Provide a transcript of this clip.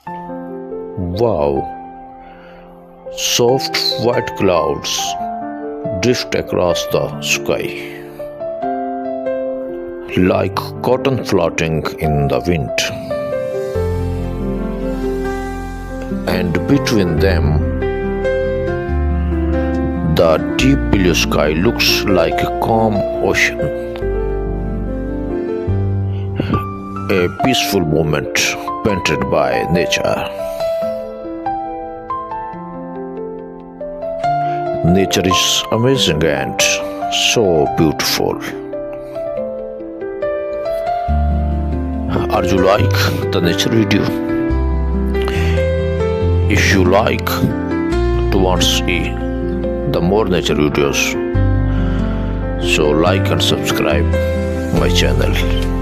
Wow, soft white clouds drift across the sky like cotton floating in the wind. And between them, the deep blue sky looks like a calm ocean. A peaceful moment painted by nature. Nature is amazing and so beautiful. Are you like the nature video? If you like to want to see the more nature videos, so like and subscribe my channel.